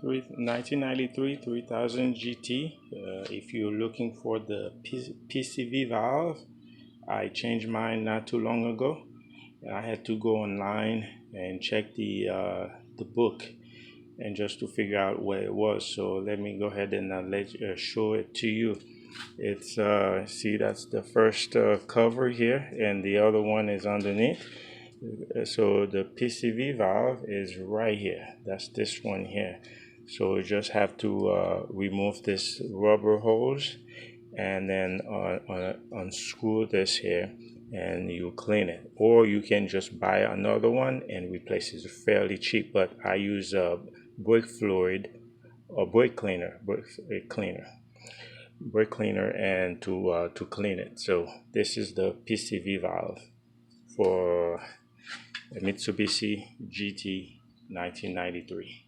1993 3000 GT. If you're looking for the PCV valve, I changed mine not too long ago. I had to go online and check the book and just to figure out where it was. So let me go ahead and show it to you. It's see, that's the first cover here, and the other one is underneath. So the PCV valve is right here. That's this one here. So you just have to remove this rubber hose and then unscrew this here, and you clean it. Or you can just buy another one and replace it. It's fairly cheap, but I use brake fluid or brake cleaner, and to clean it. So this is the PCV valve for a Mitsubishi GT 1993.